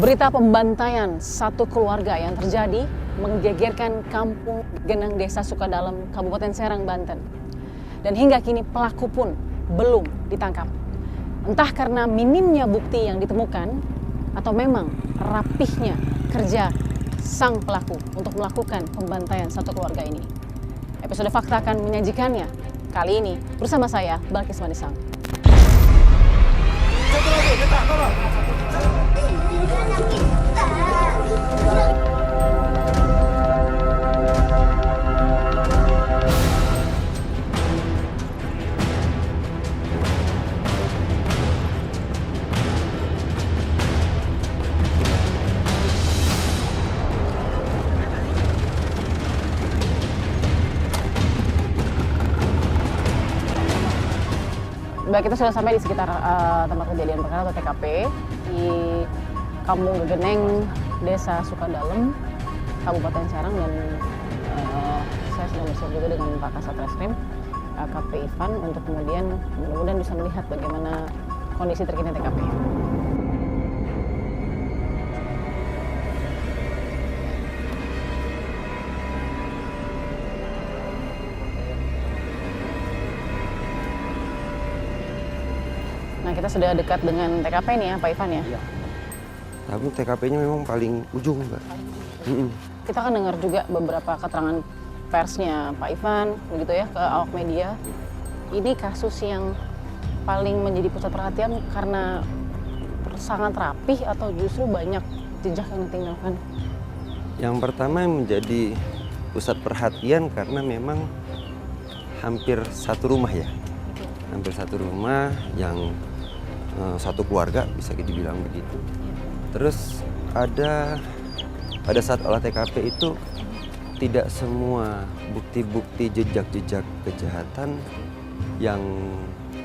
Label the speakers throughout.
Speaker 1: Berita pembantaian satu keluarga yang terjadi menggegerkan kampung Geneng, Desa Sukadalem, Kabupaten Serang, Banten. Dan hingga kini pelaku pun belum ditangkap. Entah karena minimnya bukti yang ditemukan atau memang rapihnya kerja sang pelaku untuk melakukan pembantaian satu keluarga ini. Episode Fakta akan menyajikannya kali ini bersama saya, Balkis Manisang. Baik, kita sudah sampai di sekitar tempat kejadian perkara atau TKP di Kampung Geneng, Desa Sukadalem, Kabupaten Serang, dan saya sudah bersama juga dengan Pak Kasat Reskrim AKP Ivan untuk kemudian mudah-mudahan bisa melihat bagaimana kondisi terkini TKP. Nah, kita sudah dekat dengan TKP nih ya, Pak Ivan ya?
Speaker 2: Iya. Tapi TKP-nya memang paling ujung, Mbak.
Speaker 1: Kita kan dengar juga beberapa keterangan persnya Pak Ivan, begitu ya, ke awak media. Ini kasus yang paling menjadi pusat perhatian karena sangat rapih atau justru banyak jejak yang ditinggalkan?
Speaker 2: Yang pertama yang menjadi pusat perhatian karena memang hampir satu rumah ya. Hampir satu rumah yang satu keluarga bisa dibilang begitu. Terus ada pada saat olah TKP itu tidak semua bukti-bukti jejak-jejak kejahatan yang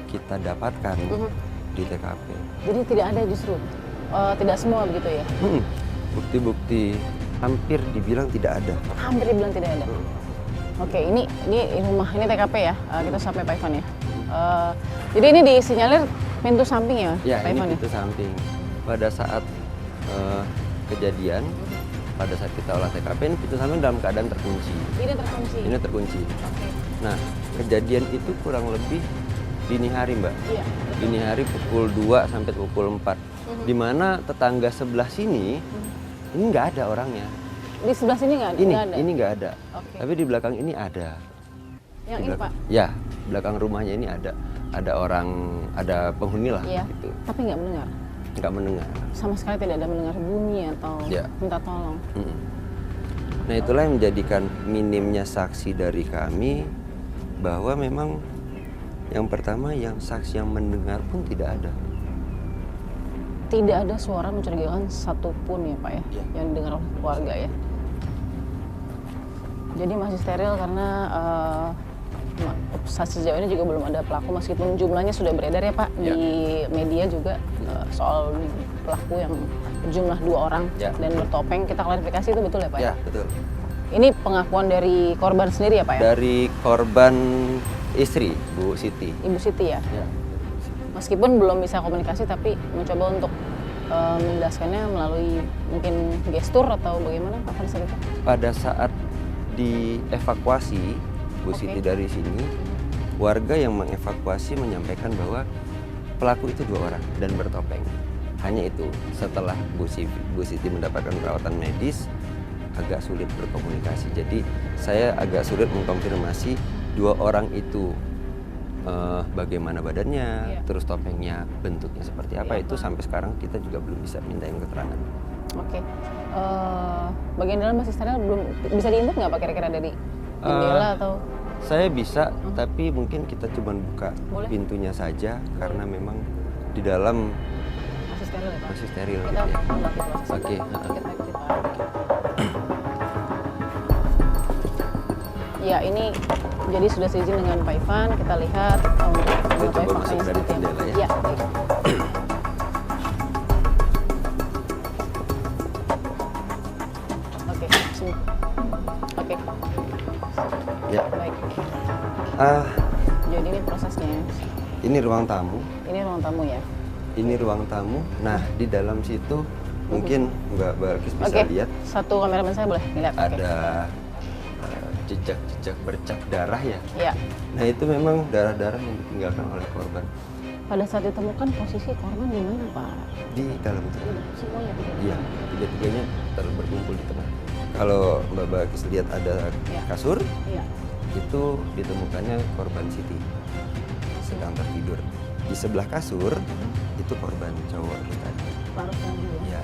Speaker 2: kita dapatkan di TKP.
Speaker 1: Jadi tidak ada justru, tidak semua begitu ya?
Speaker 2: Bukti-bukti hampir dibilang tidak ada.
Speaker 1: Hampir dibilang tidak ada. Oke, ini rumah, ini TKP ya, kita sampai Pak Ivan ya. Jadi ini disinyalir pintu samping ya,
Speaker 2: Ya,
Speaker 1: Pak
Speaker 2: ini
Speaker 1: Ivan
Speaker 2: pintu samping. Pada saat kejadian, pada saat kita olah TKP, ini pintu samping dalam keadaan terkunci.
Speaker 1: Ini terkunci.
Speaker 2: Ini terkunci.
Speaker 1: Oke.
Speaker 2: Nah, kejadian itu kurang lebih dini hari, Mbak.
Speaker 1: Iya.
Speaker 2: Dini hari pukul 2 sampai pukul 4. Di mana tetangga sebelah sini, ini nggak ada orangnya.
Speaker 1: Di sebelah sini nggak ada? Nggak ada?
Speaker 2: Ini nggak ada.
Speaker 1: Oke.
Speaker 2: Tapi di belakang ini ada.
Speaker 1: Yang
Speaker 2: Di
Speaker 1: ini
Speaker 2: belakang-
Speaker 1: Pak?
Speaker 2: Ya, belakang rumahnya ini ada. Ada orang, ada penghuni lah
Speaker 1: Iya.
Speaker 2: gitu.
Speaker 1: Tapi nggak mendengar?
Speaker 2: Nggak mendengar.
Speaker 1: Sama sekali tidak ada mendengar bunyi atau
Speaker 2: Iya.
Speaker 1: minta tolong?
Speaker 2: Nah, itulah yang menjadikan minimnya saksi dari kami, bahwa memang yang pertama yang saksi yang mendengar pun tidak ada.
Speaker 1: Tidak ada suara mencurigakan satupun ya Pak ya,
Speaker 2: Iya.
Speaker 1: yang didengar oleh keluarga ya. Jadi masih steril karena sejauh ini juga belum ada pelaku, meskipun jumlahnya sudah beredar ya Pak
Speaker 2: Ya.
Speaker 1: di media juga soal pelaku yang jumlah 2 orang
Speaker 2: Ya.
Speaker 1: dan bertopeng. Kita klarifikasi itu betul ya Pak?
Speaker 2: Ya, betul.
Speaker 1: Ini pengakuan dari korban sendiri ya Pak ya?
Speaker 2: Dari korban istri, Bu Siti.
Speaker 1: Ibu Siti ya?
Speaker 2: Ya.
Speaker 1: Meskipun belum bisa komunikasi tapi mencoba untuk menjelaskannya melalui mungkin gestur atau bagaimana Pak pada saat itu?
Speaker 2: Pada saat dievakuasi Bu
Speaker 1: Oke.
Speaker 2: Siti dari sini, warga yang mengevakuasi menyampaikan bahwa pelaku itu 2 orang dan bertopeng. Hanya itu. Setelah Bu Siti mendapatkan perawatan medis, agak sulit berkomunikasi. Jadi saya agak sulit mengkonfirmasi 2 orang itu bagaimana badannya,
Speaker 1: Iya.
Speaker 2: terus topengnya bentuknya seperti apa, itu sampai sekarang kita juga belum bisa mintain keterangan.
Speaker 1: Oke. Bagian dalam masih steril, belum bisa diintip nggak Pak kira-kira dari jendela atau?
Speaker 2: Saya bisa, tapi mungkin kita cuma buka
Speaker 1: Boleh.
Speaker 2: pintunya saja karena memang di dalam
Speaker 1: Masih steril ya Pak?
Speaker 2: masih steril
Speaker 1: Kita
Speaker 2: gitu ya.
Speaker 1: melakukan proses.
Speaker 2: Oke,
Speaker 1: Ya, ini jadi sudah seizin dengan Pak Ivan. Kita lihat untuk
Speaker 2: Kita
Speaker 1: mengetahui
Speaker 2: coba masuk
Speaker 1: faktanya
Speaker 2: dari
Speaker 1: seperti apa.
Speaker 2: jendela ya.
Speaker 1: Iya, baik. Oke, sini. Oke,
Speaker 2: Ya.
Speaker 1: baik. Jadi ini prosesnya.
Speaker 2: Ini ruang tamu.
Speaker 1: Ini ruang tamu ya.
Speaker 2: Ini ruang tamu. Nah, di dalam situ Mungkin Mbak Balkis bisa
Speaker 1: Oke,
Speaker 2: lihat
Speaker 1: satu kameramen saya boleh ngeliat. Oke.
Speaker 2: ada jejak-jejak bercak darah ya.
Speaker 1: Iya.
Speaker 2: Nah itu memang darah-darah yang ditinggalkan oleh korban
Speaker 1: Pada saat ditemukan posisi korban di mana, Pak?
Speaker 2: di dalam truk.
Speaker 1: Semuanya tidak.
Speaker 2: Iya, tiga-tiganya berkumpul di tengah. Kalau Mbak Balkis lihat ada
Speaker 1: Iya.
Speaker 2: kasur,
Speaker 1: Iya.
Speaker 2: itu ditemukannya korban Siti sedang tertidur. Di sebelah kasur itu korban cowok tadi.
Speaker 1: Larut lagi ya.
Speaker 2: Ya,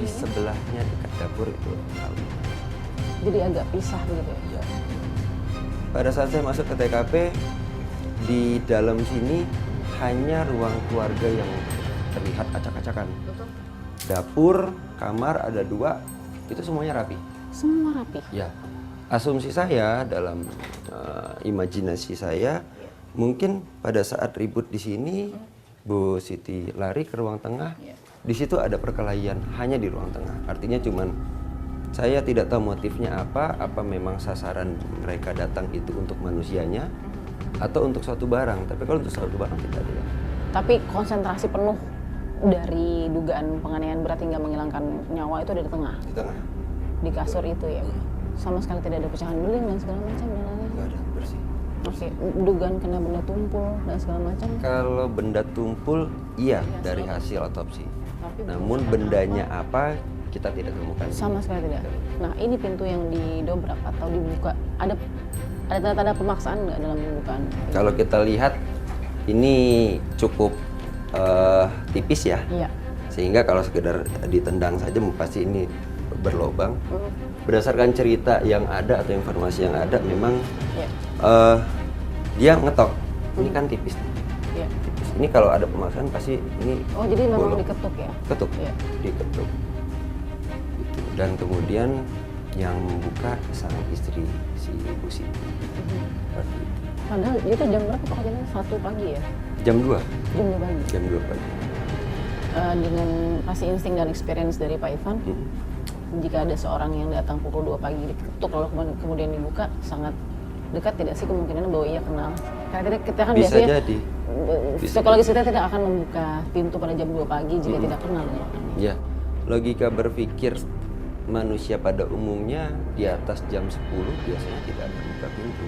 Speaker 2: di sebelahnya dekat dapur itu Alwi.
Speaker 1: Jadi agak pisah begitu ya.
Speaker 2: Ya. Pada saat saya masuk ke TKP, di dalam sini hanya ruang keluarga yang terlihat acak-acakan.
Speaker 1: Betul.
Speaker 2: Dapur, kamar ada 2, itu semuanya rapi.
Speaker 1: Semua rapi.
Speaker 2: Ya, asumsi saya dalam imajinasi saya, mungkin pada saat ribut di sini, Bu Siti lari ke ruang tengah.
Speaker 1: Iya.
Speaker 2: Di situ ada perkelahian hanya di ruang tengah. Artinya cuman saya tidak tahu motifnya apa memang sasaran mereka datang itu untuk manusianya atau untuk suatu barang. Tapi kalau untuk suatu barang tidak ada.
Speaker 1: Tapi konsentrasi penuh dari dugaan penganiayaan berat hingga menghilangkan nyawa itu ada di tengah,
Speaker 2: Di tengah
Speaker 1: di kasur itu ya. Sama sekali tidak ada pecahan beling dan segala macam dan lain-lain.
Speaker 2: nggak ada, bersih.
Speaker 1: Oke, dugaan kena benda tumpul dan segala macam.
Speaker 2: Kalau benda tumpul, iya
Speaker 1: Iya,
Speaker 2: dari
Speaker 1: soal-
Speaker 2: hasil otopsi.
Speaker 1: Tapi
Speaker 2: Namun bendanya apa kita tidak temukan.
Speaker 1: sama sekali tidak. Nah, ini pintu yang didobrak atau dibuka. Ada tanda-tanda pemaksaan nggak dalam pembukaan?
Speaker 2: Kalau kita lihat ini cukup tipis ya,
Speaker 1: Iya.
Speaker 2: sehingga kalau sekedar ditendang saja pasti ini berlobang.
Speaker 1: Hmm.
Speaker 2: Berdasarkan cerita yang ada atau informasi yang ada, memang
Speaker 1: Iya.
Speaker 2: dia ngetok. Ini kan tipis.
Speaker 1: Iya.
Speaker 2: Tipis. Ini kalau ada pemaksaan pasti ini
Speaker 1: Oh, jadi memang
Speaker 2: bolong.
Speaker 1: diketuk ya?
Speaker 2: Ketuk,
Speaker 1: Iya.
Speaker 2: diketuk. Gitu. Dan kemudian yang membuka sang istri si Ibu Siti. Seperti itu.
Speaker 1: Padahal itu jam berapa Pak kejadiannya? 1 pagi ya?
Speaker 2: Jam 2,
Speaker 1: Jam 2 pagi.
Speaker 2: jam 2 pagi.
Speaker 1: Dengan pasti insting dan experience dari Pak Ivan, jika ada seorang yang datang pukul 2 pagi diketuk lalu kemudian dibuka, sangat dekat tidak sih kemungkinan bahwa ia kenal? Karena kita kan
Speaker 2: Bisa
Speaker 1: biasanya
Speaker 2: jadi.
Speaker 1: psikologis kita tidak akan membuka pintu pada jam 2 pagi jika tidak kenal.
Speaker 2: Ya, logika berpikir manusia pada umumnya di atas jam 10 biasanya tidak akan membuka pintu.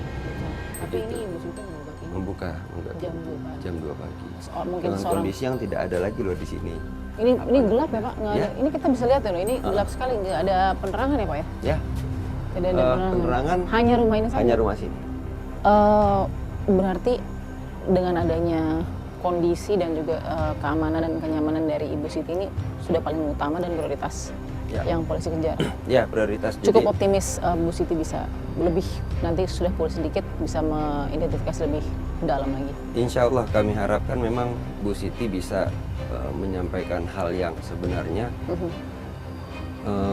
Speaker 1: Tapi ini Ibu Siti membuka pintu
Speaker 2: Membuka
Speaker 1: jam 2 pagi.
Speaker 2: jam 2 pagi.
Speaker 1: Mungkin
Speaker 2: Dengan
Speaker 1: seorang
Speaker 2: kondisi yang tidak ada lagi loh di sini.
Speaker 1: ini gelap ya Pak? Nggak ada.
Speaker 2: Ya.
Speaker 1: Ini kita bisa lihat ya loh, ini gelap sekali, nggak ada penerangan ya Pak ya?
Speaker 2: Ya,
Speaker 1: Tidak ada
Speaker 2: penerangan
Speaker 1: Hanya rumah ini saja?
Speaker 2: hanya rumah sini.
Speaker 1: Berarti dengan adanya kondisi dan juga keamanan dan kenyamanan dari Ibu Siti ini sudah paling utama dan prioritas
Speaker 2: Ya.
Speaker 1: yang polisi kejar.
Speaker 2: Ya, prioritas.
Speaker 1: Cukup
Speaker 2: Jadi,
Speaker 1: optimis Bu Siti bisa lebih, nanti sudah polisi sedikit bisa mengidentifikasi lebih dalam lagi.
Speaker 2: insya Allah kami harapkan memang Bu Siti bisa menyampaikan hal yang sebenarnya.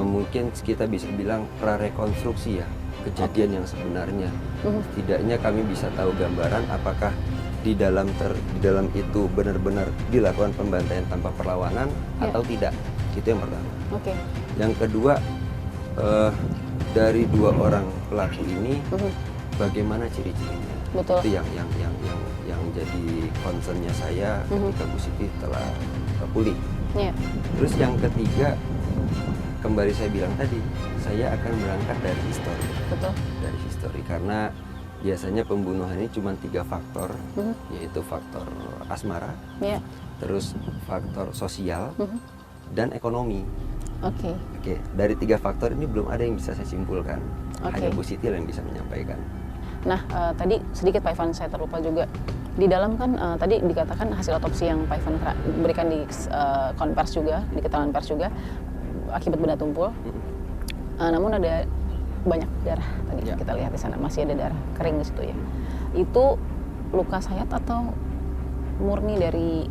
Speaker 2: Mungkin kita bisa bilang prarekonstruksi ya, kejadian yang sebenarnya. Setidaknya kami bisa tahu gambaran apakah di dalam itu benar-benar dilakukan pembantaian tanpa perlawanan
Speaker 1: Ya.
Speaker 2: atau tidak. Itu yang pertama.
Speaker 1: Oke.
Speaker 2: Yang kedua, dari 2 orang pelaku ini bagaimana ciri-cirinya?
Speaker 1: Betul.
Speaker 2: Itu yang jadi concernnya saya ketika Bu Siti telah pulih.
Speaker 1: Iya.
Speaker 2: Terus yang ketiga, kembali saya bilang tadi, saya akan berangkat dari histori.
Speaker 1: Betul.
Speaker 2: Dari histori, karena biasanya pembunuhan ini cuma 3 faktor, yaitu faktor asmara,
Speaker 1: Iya.
Speaker 2: terus faktor sosial, dan ekonomi.
Speaker 1: Oke.
Speaker 2: Oke, dari 3 faktor ini belum ada yang bisa saya simpulkan.
Speaker 1: Oke.
Speaker 2: Hanya Bu Siti yang bisa menyampaikan.
Speaker 1: Nah, tadi sedikit Pak Ivan saya terlupa juga. Di dalam kan tadi dikatakan hasil otopsi yang Pak Ivan berikan di konvers juga, di keterangan pers juga, akibat benda tumpul. Namun ada banyak darah tadi
Speaker 2: Ya.
Speaker 1: kita lihat di sana, masih ada darah kering di situ ya. Itu luka sayat atau murni dari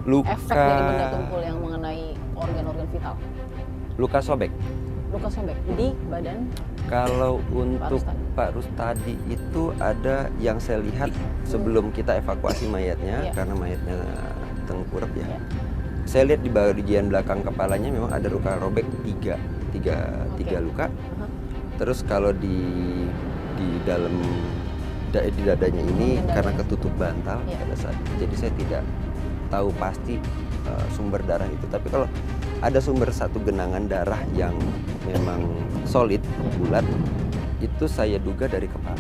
Speaker 1: efek dari benda tumpul yang mengenai organ-organ vital?
Speaker 2: Luka sobek.
Speaker 1: Luka sobek di badan.
Speaker 2: Kalau untuk
Speaker 1: Rustadi.
Speaker 2: Pak Rustadi itu ada yang saya lihat sebelum kita evakuasi mayatnya,
Speaker 1: Iya.
Speaker 2: karena mayatnya tengkurap ya.
Speaker 1: Iya.
Speaker 2: Saya lihat di bagian belakang kepalanya memang ada luka robek tiga luka. Terus kalau di dalam di dadanya ini
Speaker 1: Mungkin
Speaker 2: karena
Speaker 1: dadanya.
Speaker 2: ketutup bantal
Speaker 1: Iya.
Speaker 2: pada saat itu. Jadi saya tidak tahu pasti sumber darah itu. Tapi kalau ada sumber satu genangan darah yang memang solid, bulat, itu saya duga dari kepala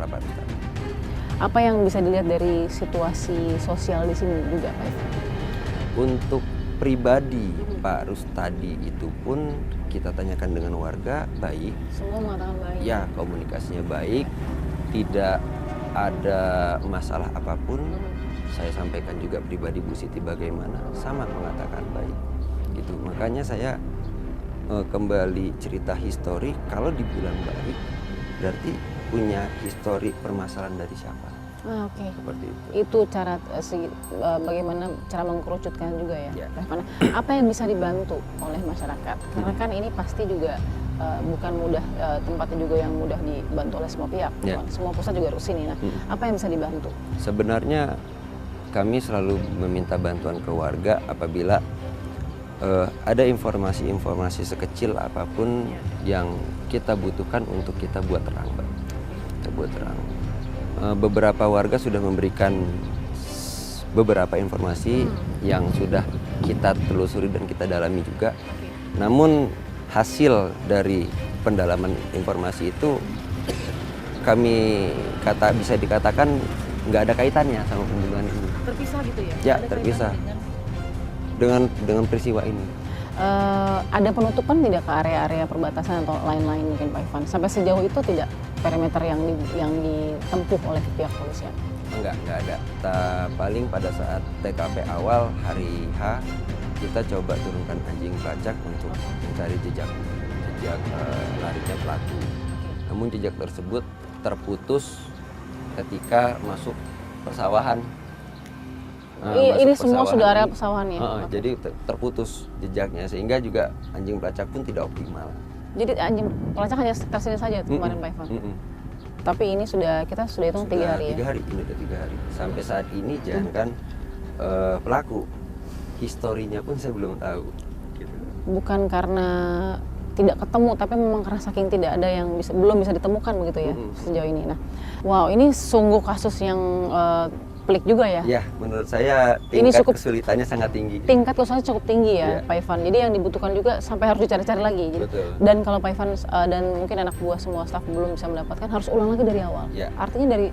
Speaker 2: Pak Rustadi.
Speaker 1: Apa yang bisa dilihat dari situasi sosial di sini juga Pak Ivan?
Speaker 2: Untuk pribadi Pak Rustadi itu pun kita tanyakan dengan warga baik.
Speaker 1: Semua mengatakan baik.
Speaker 2: Ya, komunikasinya baik, tidak ada masalah apapun. Saya sampaikan juga pribadi Bu Siti bagaimana, sama mengatakan baik. Gitu. Makanya saya kembali cerita histori, kalau dibilang baik berarti punya histori permasalahan dari siapa.
Speaker 1: Oke.
Speaker 2: Seperti itu.
Speaker 1: Itu cara bagaimana cara mengkerucutkan juga ya.
Speaker 2: Ya.
Speaker 1: Karena apa yang bisa dibantu oleh masyarakat? Karena kan ini pasti juga bukan mudah, tempatnya juga yang mudah dibantu oleh semua pihak.
Speaker 2: Ya.
Speaker 1: Semua pusat juga harus ini. Nah, apa yang bisa dibantu?
Speaker 2: Sebenarnya kami selalu meminta bantuan ke warga apabila ada informasi-informasi sekecil apapun yang kita butuhkan untuk kita buat terang, Pak. Kita buat terang. Beberapa warga sudah memberikan beberapa informasi yang sudah kita telusuri dan kita dalami juga. Namun hasil dari pendalaman informasi itu bisa dikatakan nggak ada kaitannya sama pembunuhan ini.
Speaker 1: Terpisah gitu ya?
Speaker 2: Ya, terpisah dengan peristiwa ini.
Speaker 1: Ada penutupan tidak ke area-area perbatasan atau lain-lain mungkin Pak Ivan? Sampai sejauh itu tidak perimeter yang ditempuh oleh pihak polisian?
Speaker 2: Enggak ada. Paling pada saat TKP awal hari H kita coba turunkan anjing pelacak untuk mencari jejak larinya pelaku. Namun jejak tersebut terputus ketika masuk persawahan.
Speaker 1: Ini semua sudah area pesawahan ya?
Speaker 2: Jadi terputus jejaknya sehingga juga anjing pelacak pun tidak optimal.
Speaker 1: Jadi anjing pelacak hanya sekitar sini saja kemarin Pak Ivan? Tapi ini kita sudah hitung 3 hari ya?
Speaker 2: 3 hari, ini udah 3 hari. Sampai saat ini jangankan pelaku, historinya pun saya belum tahu. Gitu.
Speaker 1: Bukan karena tidak ketemu, tapi memang karena saking tidak ada yang belum bisa ditemukan begitu ya sejauh ini. Nah, wow, ini sungguh kasus yang pelik juga ya?
Speaker 2: Ya, menurut saya tingkat kesulitannya sangat tinggi.
Speaker 1: Tingkat kesulitannya cukup tinggi ya, Pak Ivan. Jadi yang dibutuhkan juga sampai harus dicari-cari lagi. Jadi, dan kalau Pak Ivan dan mungkin anak buah semua staf belum bisa mendapatkan, harus ulang lagi dari awal.
Speaker 2: Ya.
Speaker 1: Artinya dari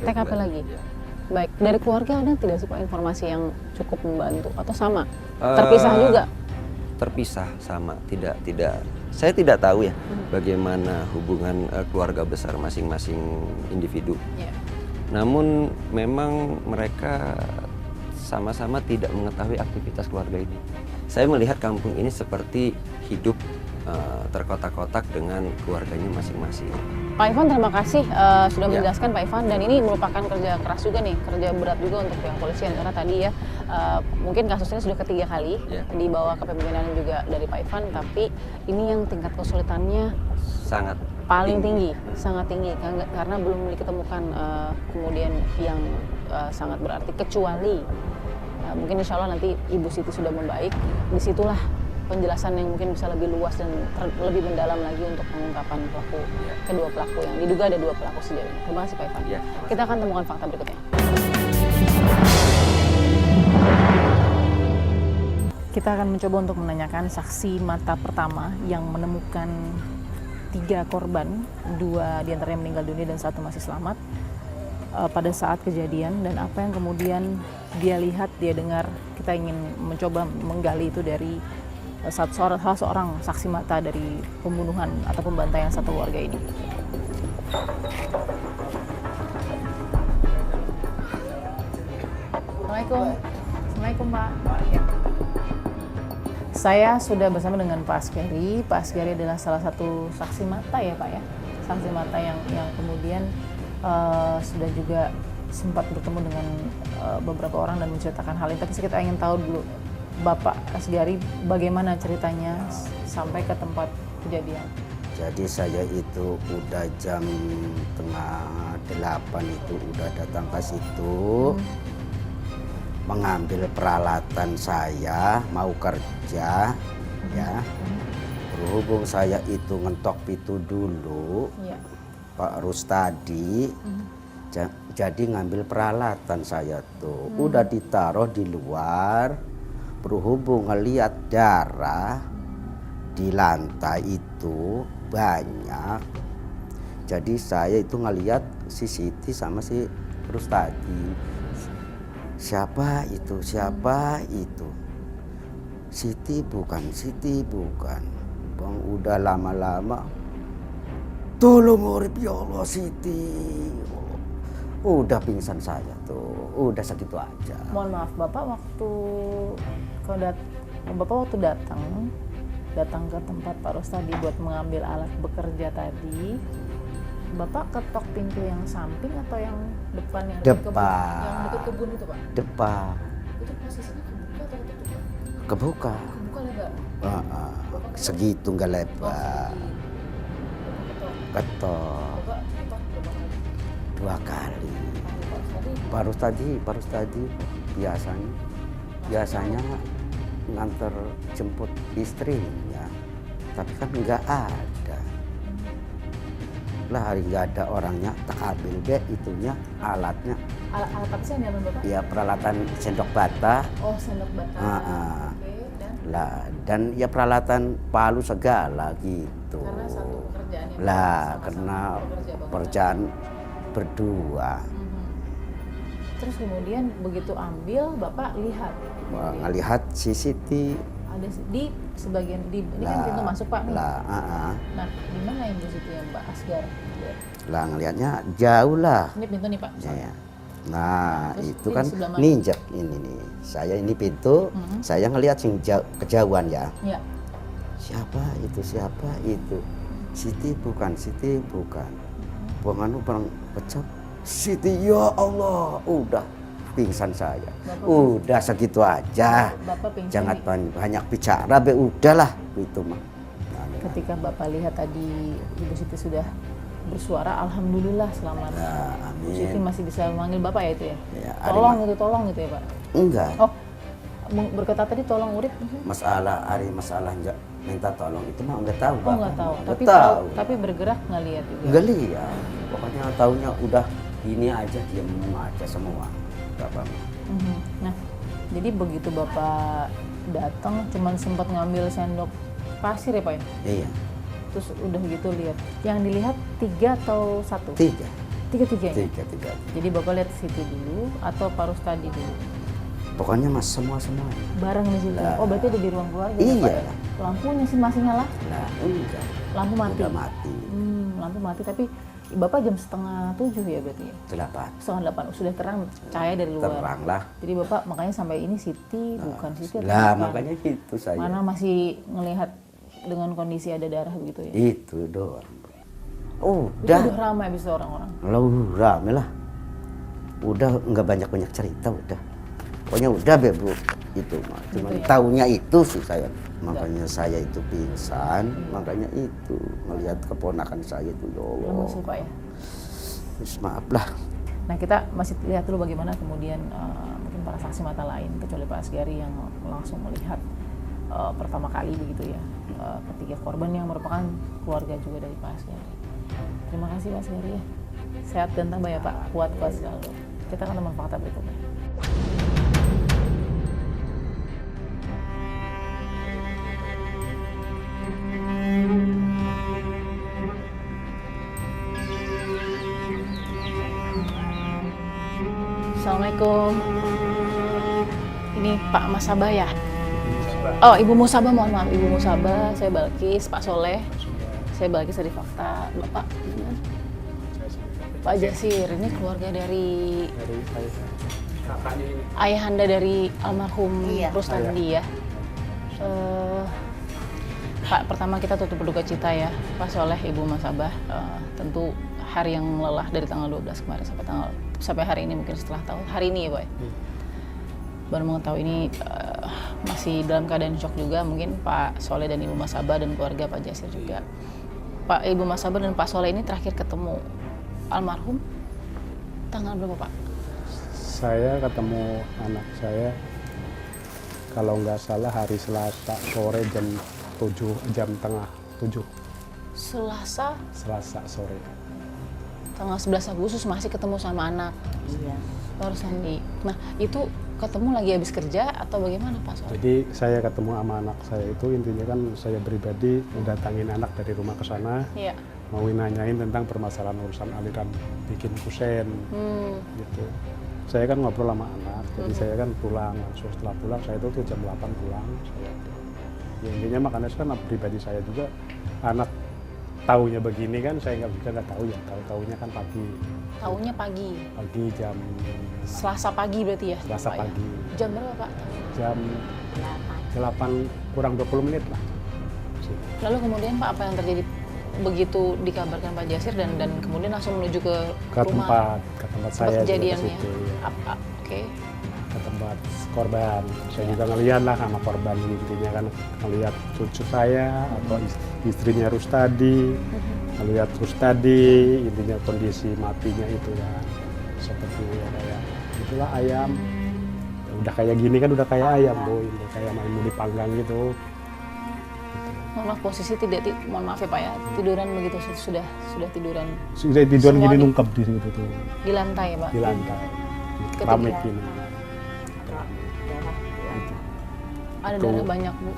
Speaker 1: TKP lagi. Ya. Baik, dari keluarga ada tidak sih Pak informasi yang cukup membantu atau sama? Terpisah juga?
Speaker 2: Terpisah sama, tidak. Saya tidak tahu ya bagaimana hubungan keluarga besar masing-masing individu. Ya. Namun memang mereka sama-sama tidak mengetahui aktivitas keluarga ini. Saya melihat kampung ini seperti hidup terkotak-kotak dengan keluarganya masing-masing.
Speaker 1: Pak Ivan, terima kasih sudah menjelaskan Pak Ivan, dan ini merupakan kerja keras juga nih, kerja berat juga untuk pihak polisian karena tadi ya mungkin kasus ini sudah ketiga kali dibawa ke kepemimpinan juga dari Pak Ivan, tapi ini yang tingkat kesulitannya
Speaker 2: sangat
Speaker 1: paling tinggi, sangat tinggi karena belum diketemukan kemudian yang sangat berarti, kecuali mungkin insya Allah nanti Ibu Siti sudah membaik, disitulah penjelasan yang mungkin bisa lebih luas dan lebih mendalam lagi untuk pengungkapan kedua pelaku yang diduga ada 2 pelaku sejauh ini. Terima kasih Pak Ivan. Ya, kita akan temukan fakta berikutnya. Kita akan mencoba untuk menanyakan saksi mata pertama yang menemukan 3 korban, 2 diantaranya meninggal dunia dan 1 masih selamat pada saat kejadian, dan apa yang kemudian dia lihat, dia dengar. Kita ingin mencoba menggali itu dari salah seorang saksi mata dari pembunuhan atau pembantaian satu warga ini. Assalamualaikum Pak. Ya. Saya sudah bersama dengan Pak Asgari. Pak Asgari adalah salah satu saksi mata ya Pak ya, saksi mata yang kemudian sudah juga sempat bertemu dengan beberapa orang dan menceritakan hal ini. Tapi kita ingin tahu dulu, Bapak Asgari, bagaimana ceritanya sampai ke tempat kejadian?
Speaker 3: Jadi saya itu udah jam 7:30 itu udah datang ke situ, mengambil peralatan saya mau kerja, ya. Berhubung saya itu ngentok pintu dulu, Pak Rustadi, jadi ngambil peralatan saya tuh, udah ditaruh di luar. berhubung ngelihat darah di lantai itu banyak, jadi saya itu ngelihat si Siti sama si Rustadi. Siapa itu? Siapa itu? Siti bukan, Siti bukan. Bang udah lama-lama, tolong urip ya Allah Siti. Udah pingsan saya tuh, udah segitu aja.
Speaker 4: Mohon maaf, Bapak waktu datang ke tempat Pak Rustadi buat mengambil alat bekerja tadi, Bapak ketok pintu yang samping atau yang depan yang
Speaker 3: Depan.
Speaker 4: Yang dekat kebun itu, Pak?
Speaker 3: Depan.
Speaker 4: Itu posisinya kebuka atau ketutup?
Speaker 3: Kebuka.
Speaker 4: Kebuka lebar.
Speaker 3: Segitu nggak lebar. Ketok.
Speaker 4: Bapak ketok berapa kali?
Speaker 3: 2 kali.
Speaker 4: Pak Rustadi?
Speaker 3: Baru tadi biasanya nganter jemput istrinya, tapi kan nggak ada. Lah hari nggak ada orangnya, tak ambil deh itunya alatnya.
Speaker 4: Alat apa sih yang diambil Bapak?
Speaker 3: Ya peralatan sendok bata.
Speaker 4: Oh, sendok bata. Oke,
Speaker 3: Dan ya peralatan palu segala gitu.
Speaker 4: Karena satu pekerjaan yang
Speaker 3: Lah
Speaker 4: sama-sama
Speaker 3: karena
Speaker 4: bekerja, Bapak.
Speaker 3: pekerjaan berdua.
Speaker 4: Terus kemudian begitu ambil, Bapak lihat
Speaker 3: Ngelihat si Siti.
Speaker 4: ada di sebagian ini kan pintu masuk Pak nih.
Speaker 3: Lah,
Speaker 4: Nah, di mana yang di situ yang Mbak Asgar?
Speaker 3: lah ngelihatnya jauh lah.
Speaker 4: Ini pintu nih Pak.
Speaker 3: Ya. Nah,
Speaker 4: Terus
Speaker 3: itu
Speaker 4: ini
Speaker 3: kan
Speaker 4: di sebelah mana?
Speaker 3: ninjak ini nih. Saya ini pintu, saya ngelihat sing kejauhan ya.
Speaker 4: Ya.
Speaker 3: Siapa itu? Siapa itu? Siti bukan, Siti bukan. Buang anu barang pecah. Siti ya Allah, udah pingsan saya. Udah segitu aja.
Speaker 4: Bapak pingsan
Speaker 3: Jangan
Speaker 4: di-
Speaker 3: banyak bicara, be udahlah itu mah.
Speaker 4: Ketika Bapak lihat tadi Ibu Siti sudah bersuara, alhamdulillah selamat.
Speaker 3: Ya,
Speaker 4: Bu Siti
Speaker 3: amin.
Speaker 4: masih bisa memanggil Bapak ya itu ya?
Speaker 3: Ya,
Speaker 4: Tolong gitu ya Pak?
Speaker 3: Enggak.
Speaker 4: Oh, berkata tadi tolong urip?
Speaker 3: Masalah enggak minta tolong itu mah enggak tahu.
Speaker 4: Oh nggak tahu,
Speaker 3: Nggak
Speaker 4: tapi
Speaker 3: tahu.
Speaker 4: tapi bergerak nggak lihat juga.
Speaker 3: Enggak lihat. Pokoknya taunya udah ini aja, diam aja semua. Bapak.
Speaker 4: Nah, jadi begitu Bapak datang, cuman sempat ngambil sendok pasir ya Pak ya?
Speaker 3: Iya.
Speaker 4: Terus udah gitu lihat. Yang dilihat 3 atau 1?
Speaker 3: 3.
Speaker 4: 3-3-nya?
Speaker 3: 3.
Speaker 4: Jadi Bapak lihat Siti dulu atau Pak Rustadi dulu?
Speaker 3: Pokoknya mas semua.
Speaker 4: Bareng di situ?
Speaker 3: Lah.
Speaker 4: Oh berarti ada di ruang keluarga ya
Speaker 3: Iya.
Speaker 4: Pak ya? Lampunya sih masih nyala?
Speaker 3: Nah, enggak.
Speaker 4: Lampu mati?
Speaker 3: Udah mati.
Speaker 4: Lampu mati, tapi Bapak jam 6:30 ya berarti ya?
Speaker 3: 8.
Speaker 4: 7:30, sudah terang, cahaya dari luar.
Speaker 3: Terang lah.
Speaker 4: Jadi Bapak makanya sampai ini Siti, bukan Siti atau
Speaker 3: Lah,
Speaker 4: bukan?
Speaker 3: makanya itu saya.
Speaker 4: Mana masih ngelihat dengan kondisi ada darah begitu ya?
Speaker 3: Itu doang.
Speaker 4: Itu
Speaker 3: Udah.
Speaker 4: udah ramai habis itu orang-orang.
Speaker 3: Rame lah. Udah nggak banyak cerita udah. Pokoknya udah Bu. Itu mah. Cuman
Speaker 4: Gitu ya?
Speaker 3: taunya itu sih saya. Makanya saya itu pingsan, makanya itu melihat keponakan saya itu ya Allah.
Speaker 4: Lemes ya Pak ya?
Speaker 3: Terus maaf lah.
Speaker 4: Nah kita masih lihat dulu bagaimana kemudian mungkin para saksi mata lain kecuali Pak Asgari yang langsung melihat pertama kali begitu ya, ketiga korban yang merupakan keluarga juga dari Pak Asgari. Terima kasih Pak Asgari ya, sehat dan tambah ya Pak, kuat-kuat selalu. Kita akan teman fakta berikutnya. Assalamualaikum. Ini Pak Masabah ya? Oh, Ibu Musabah, mohon maaf. Ibu Musabah, saya Balkis, Pak Soleh. Saya Balkis dari Fakta. Bapak, gimana? Pak Jasir, ini keluarga dari ayahanda dari almarhum Rustadi ya? Pak, pertama kita tutup berduka cita ya, Pak Soleh, Ibu Masabah. Tentu hari yang lelah dari tanggal 12 kemarin sampai hari ini, mungkin setelah tahu hari ini ya Pak. Baru mengetahui ini masih dalam keadaan shock juga, mungkin Pak Soleh dan Ibu Masabah dan keluarga Pak Jasir juga. Pak Ibu Masabah dan Pak Soleh ini terakhir ketemu almarhum tanggal berapa Pak?
Speaker 5: Saya ketemu anak saya kalau nggak salah hari Selasa sore jam 7.
Speaker 4: Selasa
Speaker 5: Sore.
Speaker 4: tanggal 11 Agustus masih ketemu sama anak.
Speaker 1: Iya.
Speaker 4: Baru Sandi. Nah itu ketemu lagi habis kerja atau bagaimana Pak Soleh?
Speaker 5: Jadi saya ketemu sama anak saya itu intinya kan saya pribadi mendatangin anak dari rumah ke sana,
Speaker 4: Iya.
Speaker 5: mau nanyain tentang permasalahan urusan aliran bikin kusen gitu. Saya kan ngobrol sama anak, jadi saya kan pulang langsung. Setelah pulang saya itu jam 8 pulang. Saya ya intinya makanya kan pribadi saya juga anak taunya begini kan saya nggak tahu ya, tahunya kan pagi
Speaker 4: Taunya pagi,
Speaker 5: jam
Speaker 4: Selasa pagi berarti ya?
Speaker 5: Selasa
Speaker 4: Pak, ya?
Speaker 5: pagi
Speaker 4: Jam berapa Pak?
Speaker 5: jam 8 kurang 20 menit lah.
Speaker 4: Lalu kemudian Pak apa yang terjadi begitu dikabarkan Pak Jasir dan kemudian langsung menuju ke rumah
Speaker 5: ke tempat
Speaker 4: tempat
Speaker 5: saya juga ke
Speaker 4: kejadiannya?
Speaker 5: situ, ya.
Speaker 4: Oke.
Speaker 5: Ke tempat korban. Saya juga ngeliat lah sama korban, intinya kan ngeliat cucu saya atau istrinya Rustadi, ngeliat Rustadi, intinya kondisi matinya itu kan seperti ya, kayak itulah ayam. Udah kayak gini kan udah kayak ayam, Bu, ini kayak mau dipanggang gitu.
Speaker 4: Mohon maaf posisi mohon maaf ya Pak ya, tiduran begitu sudah tiduran
Speaker 5: Sudah tiduran
Speaker 4: Semua
Speaker 5: gini
Speaker 4: di-
Speaker 5: nungkep di situ tuh,
Speaker 4: di lantai ya Pak?
Speaker 5: di lantai.
Speaker 4: Ketika-
Speaker 5: Keramik gini.
Speaker 4: Ada
Speaker 5: Tuh.
Speaker 4: darah banyak Bu.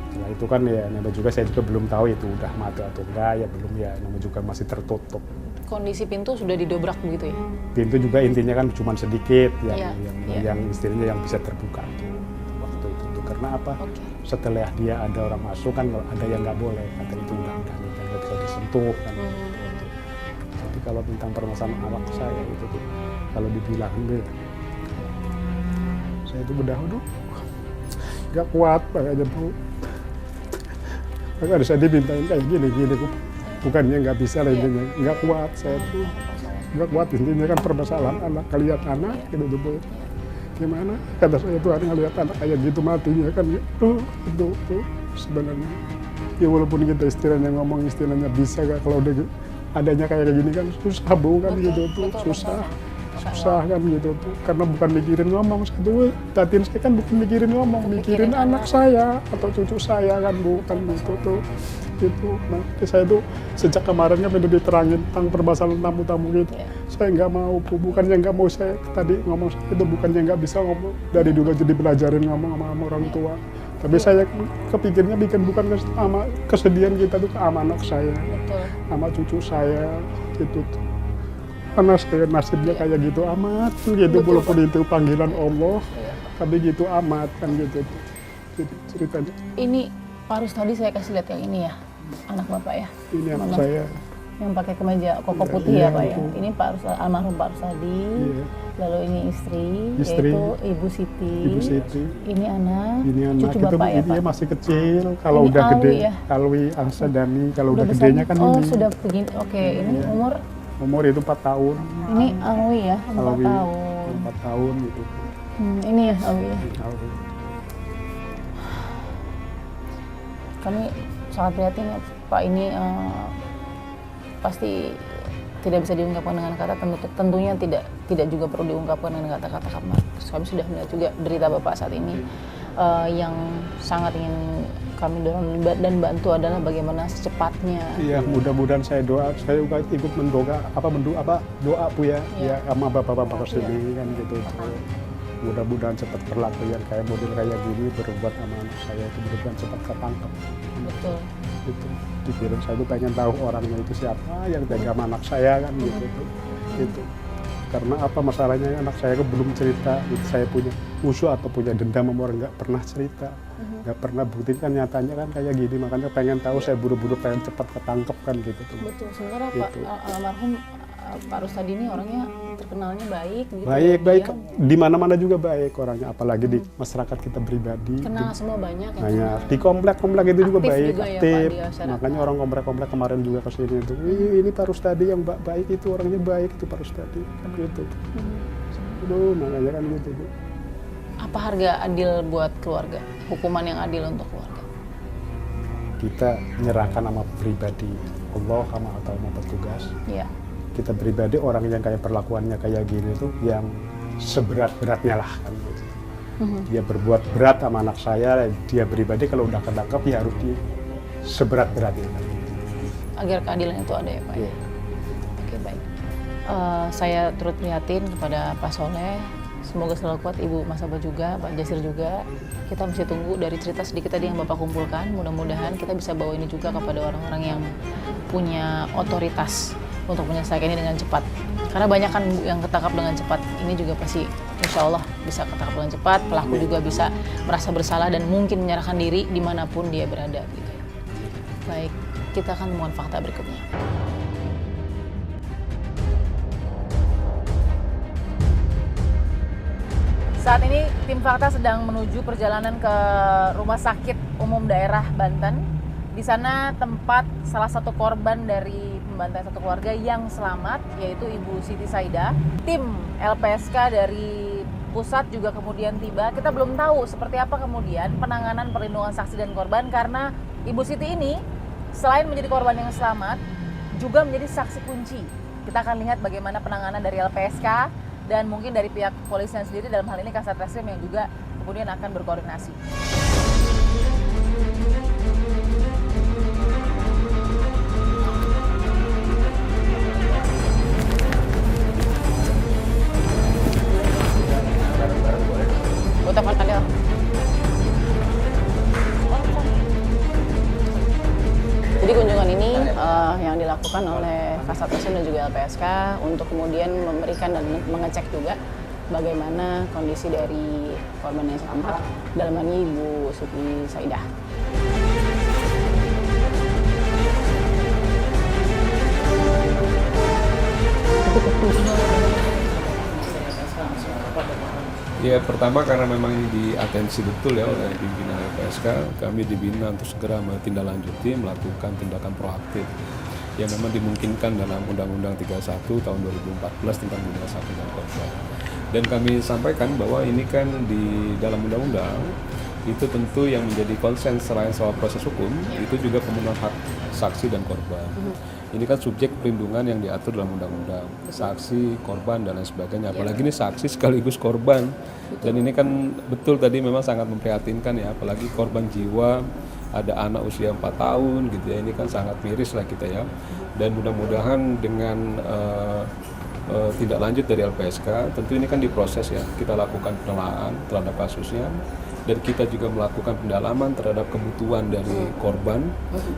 Speaker 5: Setelah itu kan ya namanya juga saya juga belum tahu itu udah mati atau enggak, ya belum, ya namanya juga masih tertutup.
Speaker 4: Kondisi pintu sudah didobrak begitu ya?
Speaker 5: Pintu juga intinya kan cuma sedikit
Speaker 4: Iya, iya.
Speaker 5: yang istilahnya yang bisa terbuka tuh waktu itu tuh. Karena apa?
Speaker 4: Oke.
Speaker 5: Setelah dia ada orang masuk kan ada yang nggak boleh, kata itu undang-undang nggak bisa disentuh kan. Jadi kalau tentang permasalahan anak saya itu tuh kalau dibilang deh, saya itu aduh nggak kuat makanya Bu. Maka harus saya dimintain kayak gini Bu. Bukannya nggak bisa lah intinya, nggak kuat saya tuh. Nggak kuat intinya kan permasalahan anak, lihat anak gitu tuh Bu. Gimana kata saya tuh ada ngeliat anak kayak gitu matinya kan itu sebenarnya ya walaupun kita istilahnya ngomong istilahnya bisa gak kalau udah adanya kayak gini kan susah Bu kan
Speaker 4: Betul,
Speaker 5: gitu tuh
Speaker 4: betul,
Speaker 5: susah kan gitu tuh karena bukan mikirin ngomong satu batin saya kan bukan mikirin ngomong mikirin anak saya atau cucu saya kan bukan gitu tuh itu nah saya tuh sejak kemarin kan udah diterangin tentang permasalahan tamu-tamu gitu saya nggak mau Bu. Bukannya nggak mau saya tadi ngomong itu bukannya nggak bisa ngomong dari dulu jadi belajarin ngomong sama orang tua tapi saya kepikirnya bikin bukan sama kesedihan kita tuh sama anak saya
Speaker 4: Betul.
Speaker 5: sama cucu saya gitu tuh karena saya nasibnya kayak gitu amat tuh gitu walaupun itu panggilan Allah tapi gitu amat kan gitu tuh jadi ceritanya
Speaker 4: Ini Pak Rustadi saya kasih lihat yang ini ya, anak Bapak ya.
Speaker 5: ini anak
Speaker 4: Mana?
Speaker 5: saya
Speaker 4: Yang pakai kemeja koko putih
Speaker 5: Iya,
Speaker 4: ya Pak ya.
Speaker 5: betul.
Speaker 4: Ini almarhum Pak Rustadi.
Speaker 5: Iya.
Speaker 4: Lalu ini istri,
Speaker 5: Istri.
Speaker 4: yaitu Ibu Siti.
Speaker 5: Ibu Siti
Speaker 4: Ini anak,
Speaker 5: ini anak
Speaker 4: cucu
Speaker 5: itu
Speaker 4: Bapak ya
Speaker 5: dia
Speaker 4: Pak.
Speaker 5: masih kecil kalau
Speaker 4: Ini
Speaker 5: udah
Speaker 4: Alwi
Speaker 5: gede
Speaker 4: ya?
Speaker 5: Alwi Angsa Dani kalau udah
Speaker 4: besar
Speaker 5: gedenya
Speaker 4: nih?
Speaker 5: kan
Speaker 4: Oh
Speaker 5: ini
Speaker 4: sudah begini, oke. Ini
Speaker 5: umur itu 4 tahun
Speaker 4: ini Alwi ya, 4
Speaker 5: Alwi
Speaker 4: tahun.
Speaker 5: 4 tahun gitu
Speaker 4: Ini ya Alwi ya.
Speaker 5: Alwi.
Speaker 4: Kami sangat prihatin ya Pak, ini pasti tidak bisa diungkapkan dengan kata, tentunya tidak juga perlu diungkapkan dengan kata-kata karena kami sudah melihat juga derita Bapak saat ini. Yang sangat ingin kami dorong dan bantu adalah bagaimana secepatnya.
Speaker 5: Iya, mudah-mudahan saya juga ikut doa Bu ya,
Speaker 4: Iya.
Speaker 5: ya sama bapak-bapak kesini kan gitu. Mudah-mudahan cepat berlaku yang kayak model kayak gini berbuat sama anak saya itu mudah-mudahan cepat ketangkep.
Speaker 4: Betul.
Speaker 5: Itu pikiran saya itu pengen tahu orangnya itu siapa yang tega sama anak saya kan gitu. Itu karena apa masalahnya anak saya itu belum cerita itu saya punya musuh atau punya dendam sama orang nggak pernah cerita nggak pernah buktikan nyatanya kan kayak gini makanya pengen tahu saya buru-buru pengen cepat ketangkep kan gitu tuh.
Speaker 4: Betul. Sebenarnya Pak
Speaker 5: Gitu.
Speaker 4: almarhum Pak Rustadi ini orangnya terkenalnya baik gitu.
Speaker 5: Baik
Speaker 4: Dia
Speaker 5: di mana-mana juga baik orangnya apalagi di masyarakat kita pribadi
Speaker 4: kenal semua banyak yang
Speaker 5: banyak
Speaker 4: kenal.
Speaker 5: di komplek-komplek itu juga
Speaker 4: Aktif
Speaker 5: baik
Speaker 4: juga ya, Pak,
Speaker 5: aktif
Speaker 4: di masyarakat.
Speaker 5: makanya orang komplek-komplek kemarin juga kesini itu ini Pak Rustadi yang baik itu orangnya baik itu Pak Rustadi kan gitu aduh makanya kan gitu Bu.
Speaker 4: Apa harga adil buat keluarga? Hukuman yang adil untuk keluarga?
Speaker 5: Kita menyerahkan sama pribadi Allah atau sama petugas
Speaker 4: Iya.
Speaker 5: kita pribadi orang yang kayak perlakuannya kayak gini tuh yang seberat-beratnya lah kan gitu. Dia berbuat berat sama anak saya, dia pribadi kalau udah ketangkep ya harus di seberat-beratnya kan.
Speaker 4: Agar keadilan itu ada ya Pak ya?
Speaker 5: Iya.
Speaker 4: Oke baik. Saya turut prihatin kepada Pak Soleh Semoga selalu kuat Ibu Masabah juga, Pak Jasir juga. Kita masih tunggu dari cerita sedikit tadi yang Bapak kumpulkan. Mudah-mudahan kita bisa bawa ini juga kepada orang-orang yang punya otoritas untuk menyelesaikan ini dengan cepat. Karena banyak kan yang ketangkap dengan cepat. Ini juga pasti insya Allah bisa ketangkap dengan cepat. Pelaku juga bisa merasa bersalah dan mungkin menyerahkan diri dimanapun dia berada. Gitu. Baik, kita akan temukan fakta berikutnya. Saat ini tim Fakta sedang menuju perjalanan ke Rumah Sakit Umum Daerah Banten. Di sana tempat salah satu korban dari pembantaian satu keluarga yang selamat, yaitu Ibu Siti Saidah. Tim LPSK dari pusat juga kemudian tiba. Kita belum tahu seperti apa kemudian penanganan perlindungan saksi dan korban, karena Ibu Siti ini selain menjadi korban yang selamat, juga menjadi saksi kunci. Kita akan lihat bagaimana penanganan dari LPSK dan mungkin dari pihak kepolisian sendiri, dalam hal ini Kasat Reskrim yang juga kemudian akan berkoordinasi. Telepon Adel. Jadi kunjungan ini yang dilakukan oleh Kasat Reskrim dan juga LPSK untuk kemudian memberikan dan mengecek juga bagaimana kondisi dari korban yang selamat, dalam hal ini Ibu Siti Saidah.
Speaker 6: Ya, pertama karena memang ini diatensi betul ya oleh pimpinan LPSK, kami dibina untuk segera menindaklanjuti, melakukan tindakan proaktif yang memang dimungkinkan dalam Undang-Undang 31 tahun 2014 tentang perlindungan saksi dan korban. Dan kami sampaikan bahwa ini kan di dalam undang-undang itu tentu yang menjadi konsen selain soal proses hukum, itu juga pemenuhan hak saksi dan korban. Ini kan subjek perlindungan yang diatur dalam undang-undang, saksi, korban, dan lain sebagainya. Apalagi ini saksi sekaligus korban. Dan ini kan betul tadi memang sangat memprihatinkan ya, apalagi korban jiwa, ada anak usia 4 tahun gitu ya, ini kan sangat miris lah kita ya. Dan mudah-mudahan dengan tindak lanjut dari LPSK, tentu ini kan diproses ya, kita lakukan penelaahan terhadap kasusnya, dan kita juga melakukan pendalaman terhadap kebutuhan dari korban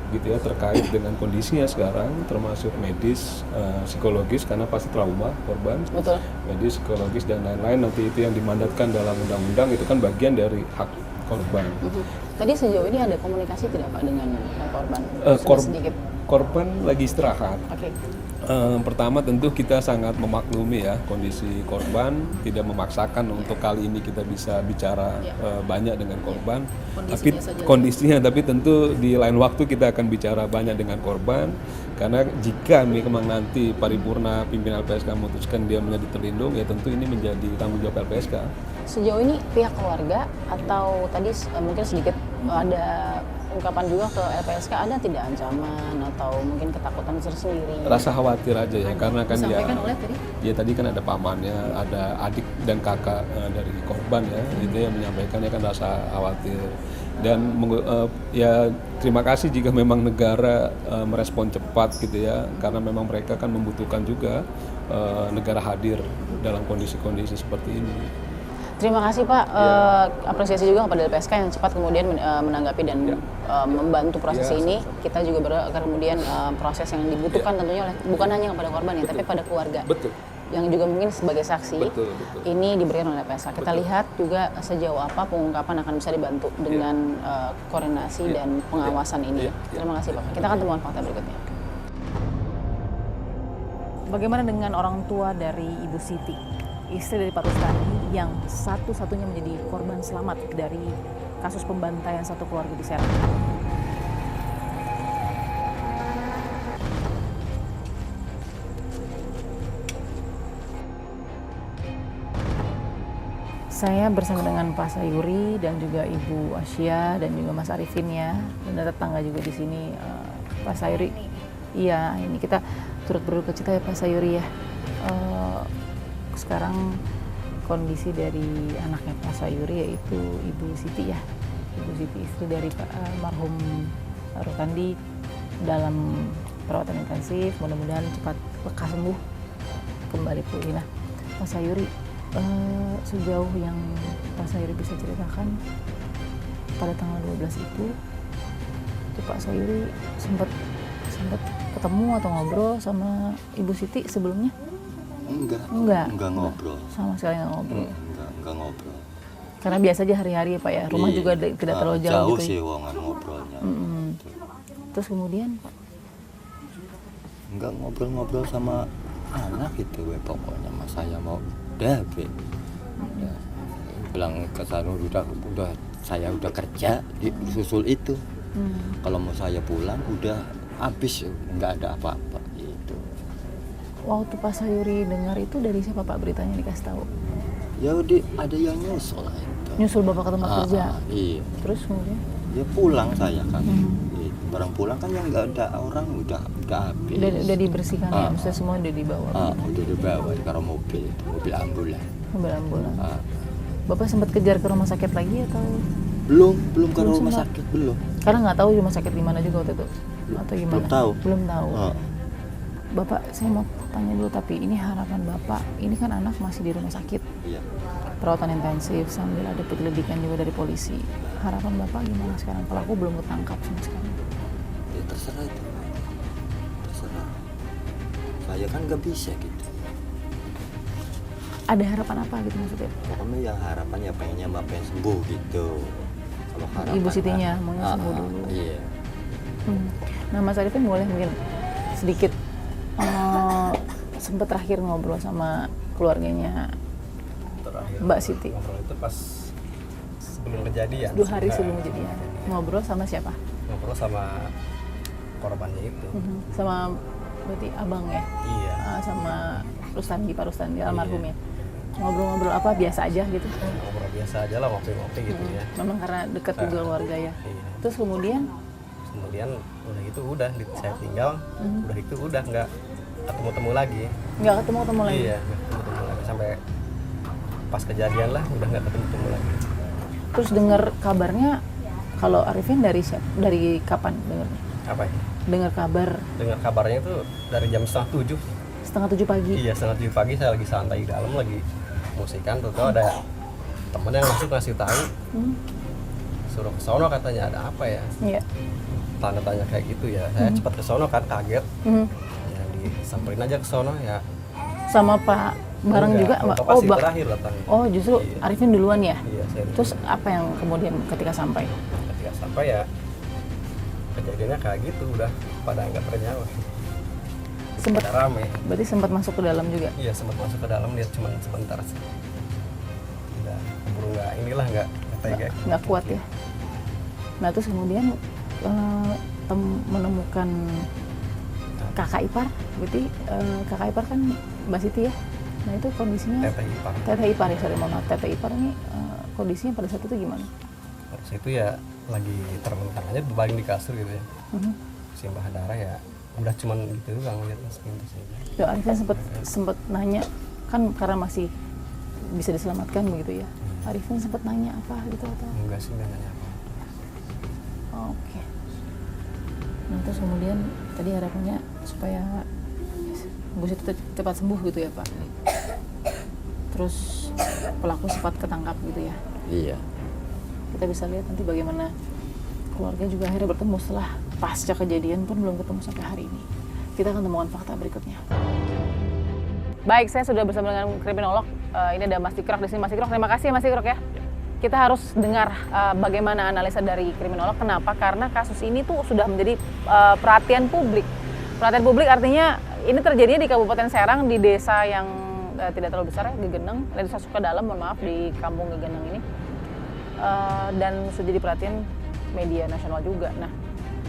Speaker 6: gitu ya, terkait dengan kondisinya sekarang, termasuk medis, psikologis, karena pasti trauma korban. Betul. Medis, psikologis, dan lain-lain. Nanti itu yang dimandatkan dalam undang-undang, itu kan bagian dari hak korban.
Speaker 1: Tadi sejauh ini ada komunikasi tidak Pak dengan korban? Sedikit.
Speaker 6: Korban lagi istirahat.
Speaker 1: Oke.
Speaker 6: Pertama tentu kita sangat memaklumi ya kondisi korban, tidak memaksakan untuk kali ini kita bisa bicara banyak dengan korban, tapi tentu di lain waktu kita akan bicara banyak dengan korban, karena jika memang nanti paripurna pimpinan LPSK memutuskan dia menjadi terlindung, ya tentu ini menjadi tanggung jawab LPSK.
Speaker 1: Sejauh ini pihak keluarga atau tadi mungkin sedikit ada ungkapan juga ke LPSK, ada tidak ancaman atau mungkin ketakutan tersendiri?
Speaker 6: Rasa khawatir aja ya, karena kan
Speaker 1: ya
Speaker 6: tadi kan ada pamannya, ada adik dan kakak dari korban ya, itu yang menyampaikannya kan rasa khawatir. Dan ya terima kasih jika memang negara merespon cepat gitu ya, karena memang mereka kan membutuhkan juga negara hadir dalam kondisi-kondisi seperti ini.
Speaker 1: Terima kasih Pak, apresiasi juga kepada LPSK yang cepat kemudian menanggapi dan membantu proses ini. Kita juga berdoa agar kemudian proses yang dibutuhkan tentunya oleh bukan hanya kepada korban ya, tapi pada keluarga.
Speaker 6: Betul.
Speaker 1: Yang juga mungkin sebagai saksi,
Speaker 6: betul.
Speaker 1: Ini diberikan oleh LPSK. Kita lihat juga sejauh apa pengungkapan akan bisa dibantu dengan koordinasi dan pengawasan ini. Terima kasih Pak. Kita akan temukan fakta berikutnya.
Speaker 4: Bagaimana dengan orang tua dari Ibu Siti, istri dari Pak Rustandi yang satu-satunya menjadi korban selamat dari kasus pembantaian satu keluarga di Serang? Saya bersama dengan Pak Sayuri dan juga Ibu Asya dan juga Mas Arifin ya, dan tetangga juga di sini. Pak Sayuri, iya ini kita turut berduka cita ya Pak Sayuri ya. Sekarang kondisi dari anaknya Pak Sayuri yaitu Ibu Siti ya, Ibu Siti istri dari Pak almarhum Rustandi dalam perawatan intensif, mudah-mudahan cepat lekas sembuh kembali pulih. Nah, Pak Sayuri, Sejauh yang Pak Sayuri bisa ceritakan, pada tanggal 12 itu Pak Sayuri sempat ketemu atau ngobrol sama Ibu Siti sebelumnya? Enggak
Speaker 3: ngobrol.
Speaker 4: Sama sekali nggak ngobrol.
Speaker 3: Enggak ngobrol.
Speaker 4: Karena biasa aja hari-hari ya Pak ya, rumah
Speaker 3: Iya.
Speaker 4: juga tidak terlalu jauh gitu
Speaker 3: sih
Speaker 4: ya.
Speaker 3: wongan ngobrolnya.
Speaker 4: Terus kemudian Pak,
Speaker 3: Enggak ngobrol-ngobrol sama anak gitu we, pokoknya mas saya mau be. Ya, bilang ke sana udah saya udah kerja di susul itu. Kalau mau saya pulang udah habis, nggak ada apa-apa gitu.
Speaker 4: waktu Pak Sayuri dengar itu dari siapa Pak beritanya dikasih tahu?
Speaker 3: Ya ada yang nyusul lah itu.
Speaker 4: Nyusul Bapak ke tempat kerja?
Speaker 3: Iya.
Speaker 4: Terus kemudian?
Speaker 3: Ya pulang saya kan. Gitu. Barang pulang kan yang nggak ada orang udah habis.
Speaker 4: Udah dibersihkan ya, maksudnya semua udah dibawa?
Speaker 3: Udah dibawa di karo mobil ambulan.
Speaker 4: Mobil ambulan. Bapak sempat kejar ke rumah sakit lagi atau?
Speaker 3: Belum ke
Speaker 4: Belum
Speaker 3: rumah
Speaker 4: sempat.
Speaker 3: sakit belum.
Speaker 4: Karena nggak tahu rumah sakit di mana juga waktu itu? Atau gimana?
Speaker 3: Belum tahu.
Speaker 4: Belum tahu.
Speaker 3: Ah.
Speaker 4: Bapak, saya mau tanya dulu, tapi ini harapan Bapak, ini kan anak masih di rumah sakit,
Speaker 3: Iya.
Speaker 4: perawatan intensif sambil ada penyelidikan juga dari polisi. Harapan Bapak gimana sekarang? Pelaku belum ketangkap sama sekali.
Speaker 3: Ya terserah itu. Terserah. Saya kan nggak bisa gitu.
Speaker 4: Ada harapan apa gitu maksudnya?
Speaker 3: Pokoknya ya harapan ya pengennya bapak yang sembuh gitu. Kalau harapan
Speaker 4: Ibu Sitinya
Speaker 3: kan,
Speaker 4: maunya sembuh dulu.
Speaker 3: Iya.
Speaker 4: Nah Mas Arifin boleh mungkin sedikit sempat terakhir ngobrol sama keluarganya
Speaker 7: Terakhir
Speaker 4: Mbak Siti.
Speaker 7: ngobrol itu pas sebelum kejadian.
Speaker 4: 2 hari sebelum kejadian. Ngobrol sama siapa?
Speaker 7: Ngobrol sama korbannya itu.
Speaker 4: Sama berarti abang ya?
Speaker 7: Iya.
Speaker 4: Sama Pak Rustandi almarhum ya? Ngobrol-ngobrol apa biasa aja gitu?
Speaker 7: Ngobrol biasa aja lah, ngopi-ngopi gitu ya.
Speaker 4: Memang karena dekat juga keluarga ya?
Speaker 7: Iya.
Speaker 4: Terus kemudian
Speaker 7: Udah gitu saya tinggal, udah itu udah nggak ketemu lagi.
Speaker 4: nggak ketemu lagi?
Speaker 7: Iya, nggak ketemu lagi sampai pas kejadian lah udah nggak ketemu lagi.
Speaker 4: Terus dengar kabarnya kalau Arifin dari kapan dengarnya?
Speaker 7: Apa ya?
Speaker 4: Dengar kabar
Speaker 7: Dengar kabarnya itu dari jam 6:30.
Speaker 4: 6:30 pagi?
Speaker 7: Iya, 6:30 pagi saya lagi santai di dalam lagi musikan, tuh ada temen yang masuk ngasih tahu, suruh ke sono katanya ada apa ya,
Speaker 4: Iya.
Speaker 7: tanya kayak gitu ya. Saya cepat ke sono kan, kaget, ya disamperin aja ke sono ya.
Speaker 4: Sama Pak bareng
Speaker 7: Enggak,
Speaker 4: juga?
Speaker 7: Bapak pasti terakhir datang.
Speaker 4: Oh justru
Speaker 7: Iya.
Speaker 4: Arifin duluan ya?
Speaker 7: Iya, saya
Speaker 4: Terus apa yang kemudian ketika sampai?
Speaker 7: ketika sampai ya kejadiannya kayak gitu, udah pada nggak bernyawa.
Speaker 4: Sempet,
Speaker 7: Pada rame.
Speaker 4: berarti sempat masuk ke dalam juga?
Speaker 7: Iya, sempat masuk ke dalam, lihat cuma sebentar sih. Udah keburu nggak tega.
Speaker 4: Nggak kuat ya? Nah terus kemudian menemukan kakak ipar, berarti kakak ipar kan Mbak Siti ya? Nah itu kondisinya
Speaker 7: Teteh ipar.
Speaker 4: Teteh ipar ya, sorry mohon maaf. Teteh ipar ini kondisinya pada saat itu gimana?
Speaker 7: Terus itu ya lagi terlentang aja berbaring di kasur gitu ya. Simbah darah ya, udah cuman gitu doang lihat sepintas aja.
Speaker 4: Ya Arifin sempat nanya, kan karena masih bisa diselamatkan begitu ya. Arifin sempat nanya apa gitu atau?
Speaker 7: Enggak sih, enggak nanya apa.
Speaker 4: Oke. Nah terus kemudian tadi harapannya supaya Bu Siti cepat sembuh gitu ya Pak. Terus pelaku cepat ketangkap gitu ya.
Speaker 3: Iya.
Speaker 4: Kita bisa lihat nanti bagaimana keluarga juga akhirnya bertemu setelah pasca kejadian pun belum ketemu sampai hari ini. Kita akan temukan fakta berikutnya. Baik, saya sudah bersama dengan kriminolog. Ini ada Mas Ikrok di sini. Mas Ikrok, terima kasih Mas Ikrok ya. Kita harus dengar bagaimana analisa dari kriminolog. Kenapa? Karena kasus ini tuh sudah menjadi perhatian publik. Perhatian publik artinya ini terjadinya di Kabupaten Serang, di desa yang tidak terlalu besar ya, Gegeneng, desa Sukadalam, mohon maaf, di kampung Gegeneng ini. Dan sudah jadi perhatian media nasional juga. Nah,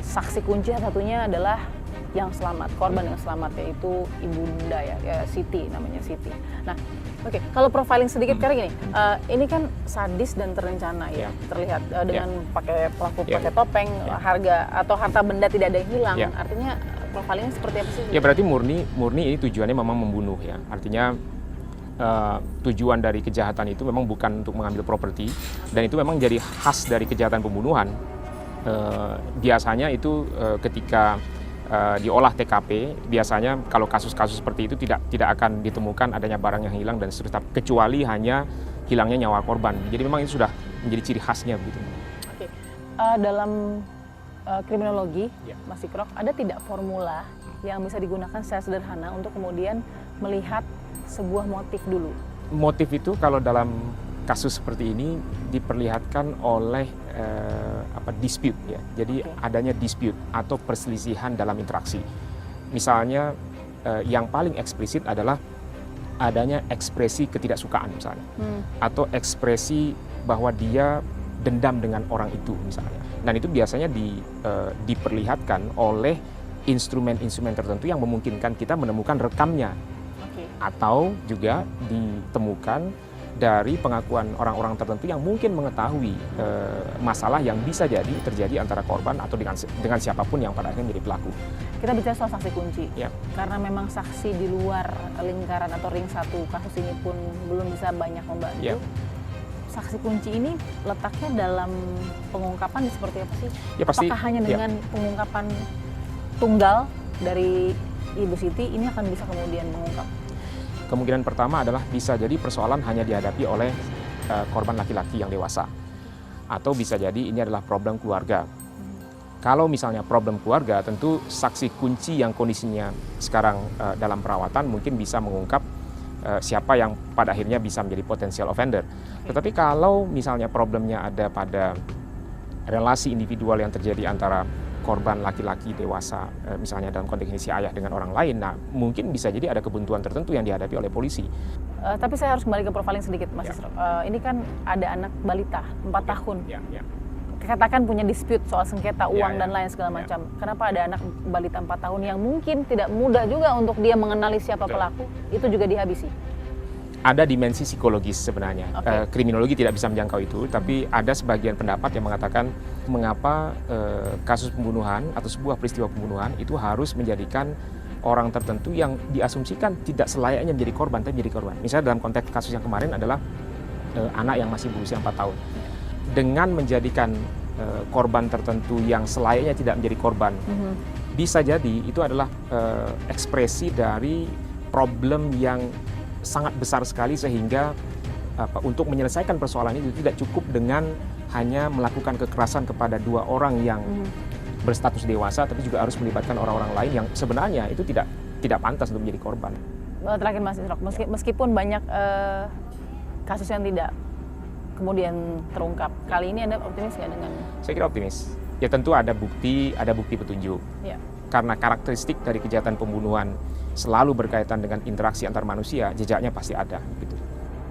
Speaker 4: saksi kunci satunya adalah yang selamat, korban yang selamat, yaitu ibunda ya Siti, namanya Siti. Nah, oke, kalau profiling sedikit karena gini, ini kan sadis dan terencana ya, terlihat dengan pakai pelaku pakai topeng, harta benda tidak ada yang hilang. Artinya profilingnya seperti apa sih?
Speaker 8: Ya berarti murni ini tujuannya memang membunuh ya. Artinya tujuan dari kejahatan itu memang bukan untuk mengambil properti, dan itu memang jadi khas dari kejahatan pembunuhan. Biasanya itu ketika diolah TKP, biasanya kalau kasus-kasus seperti itu tidak akan ditemukan adanya barang yang hilang dan seterusnya, kecuali hanya hilangnya nyawa korban. Jadi memang itu sudah menjadi ciri khasnya begitu.
Speaker 4: Oke. Dalam kriminologi, Mas Ikrok, ada tidak formula yang bisa digunakan secara sederhana untuk kemudian melihat sebuah motif dulu?
Speaker 8: Motif itu kalau dalam kasus seperti ini diperlihatkan oleh dispute ya. Jadi adanya dispute atau perselisihan dalam interaksi. Misalnya yang paling eksplisit adalah adanya ekspresi ketidaksukaan misalnya, atau ekspresi bahwa dia dendam dengan orang itu misalnya. Dan itu biasanya diperlihatkan oleh instrumen-instrumen tertentu yang memungkinkan kita menemukan rekamnya, atau juga ditemukan dari pengakuan orang-orang tertentu yang mungkin mengetahui masalah yang bisa jadi terjadi antara korban atau dengan siapapun yang pada akhirnya menjadi pelaku.
Speaker 4: Kita bicara soal saksi kunci,
Speaker 8: ya.
Speaker 4: Karena memang saksi di luar lingkaran atau ring satu kasus ini pun belum bisa banyak membantu.
Speaker 8: Ya.
Speaker 4: Saksi kunci ini letaknya dalam pengungkapan seperti apa sih?
Speaker 8: Ya, pasti,
Speaker 4: apakah hanya dengan pengungkapan tunggal dari Ibu Siti ini akan bisa kemudian mengungkap?
Speaker 8: Kemungkinan pertama adalah bisa jadi persoalan hanya dihadapi oleh korban laki-laki yang dewasa. Atau bisa jadi ini adalah problem keluarga. Kalau misalnya problem keluarga, tentu saksi kunci yang kondisinya sekarang dalam perawatan mungkin bisa mengungkap siapa yang pada akhirnya bisa menjadi potensial offender. Tetapi kalau misalnya problemnya ada pada relasi individual yang terjadi antara korban laki-laki dewasa, misalnya dalam konteks ini si ayah dengan orang lain, nah mungkin bisa jadi ada kebuntuan tertentu yang dihadapi oleh polisi.
Speaker 4: Tapi saya harus kembali ke profiling sedikit, Mas Isro. Ini kan ada anak balita 4 tahun. Katakan punya dispute soal sengketa uang dan lain segala macam. Kenapa ada anak balita 4 tahun yang mungkin tidak mudah juga untuk dia mengenali siapa pelaku, itu juga dihabisi?
Speaker 8: Ada dimensi psikologis sebenarnya. Kriminologi tidak bisa menjangkau itu, tapi ada sebagian pendapat yang mengatakan mengapa kasus pembunuhan atau sebuah peristiwa pembunuhan itu harus menjadikan orang tertentu yang diasumsikan tidak selayaknya menjadi korban, tapi menjadi korban. Misalnya dalam konteks kasus yang kemarin adalah anak yang masih berusia 4 tahun. Dengan menjadikan korban tertentu yang selayaknya tidak menjadi korban, bisa jadi itu adalah ekspresi dari problem yang sangat besar sekali sehingga untuk menyelesaikan persoalan itu tidak cukup dengan hanya melakukan kekerasan kepada 2 orang yang berstatus dewasa, tapi juga harus melibatkan orang-orang lain yang sebenarnya itu tidak pantas untuk menjadi korban.
Speaker 4: Terakhir Mas Isrok, meskipun banyak kasus yang tidak kemudian terungkap, kali ini Anda optimis nggak dengan?
Speaker 8: Saya kira optimis. Ya tentu ada bukti petunjuk.
Speaker 4: Ya.
Speaker 8: Karena karakteristik dari kejahatan pembunuhan selalu berkaitan dengan interaksi antar manusia, jejaknya pasti ada. Gitu.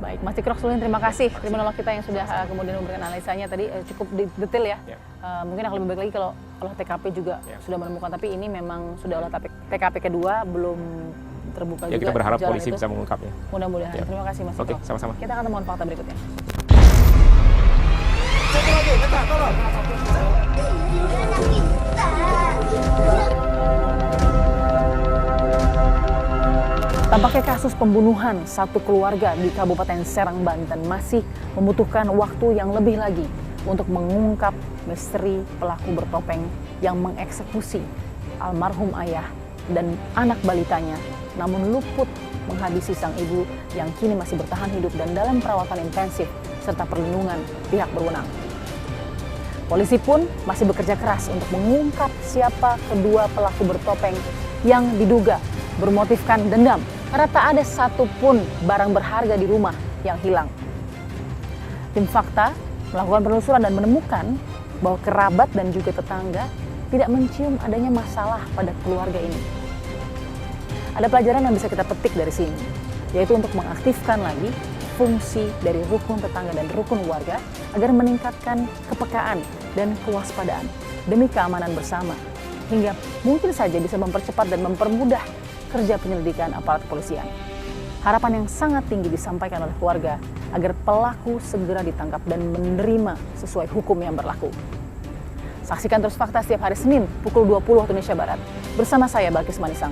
Speaker 4: Baik, Mas Ikrok Sulin, terima kasih kriminolog kita yang sudah kemudian memberikan analisanya tadi cukup detail ya. Mungkin akan lebih baik lagi kalau olah TKP juga sudah menemukan, tapi ini memang sudah olah TKP kedua belum terbuka juga.
Speaker 8: Kita berharap
Speaker 4: jalan
Speaker 8: polisi
Speaker 4: itu.
Speaker 8: bisa mengungkapnya.
Speaker 4: Mudah-mudahan. Terima kasih Mas Ikrok.
Speaker 8: Oke, sama-sama.
Speaker 4: Kita akan temukan fakta berikutnya. Tampaknya kasus pembunuhan satu keluarga di Kabupaten Serang, Banten masih membutuhkan waktu yang lebih lagi untuk mengungkap misteri pelaku bertopeng yang mengeksekusi almarhum ayah dan anak balitanya, namun luput menghabisi sang ibu yang kini masih bertahan hidup dan dalam perawatan intensif serta perlindungan pihak berwenang. Polisi pun masih bekerja keras untuk mengungkap siapa kedua pelaku bertopeng yang diduga bermotifkan dendam, karena tak ada satupun barang berharga di rumah yang hilang. Tim Fakta melakukan penelusuran dan menemukan bahwa kerabat dan juga tetangga tidak mencium adanya masalah pada keluarga ini. Ada pelajaran yang bisa kita petik dari sini, yaitu untuk mengaktifkan lagi fungsi dari rukun tetangga dan rukun warga agar meningkatkan kepekaan dan kewaspadaan demi keamanan bersama, hingga mungkin saja bisa mempercepat dan mempermudah kerja penyelidikan aparat kepolisian. Harapan yang sangat tinggi disampaikan oleh keluarga agar pelaku segera ditangkap dan menerima sesuai hukum yang berlaku. Saksikan terus Fakta setiap hari Senin pukul 20 waktu Indonesia Barat. Bersama saya Balkis Manisang.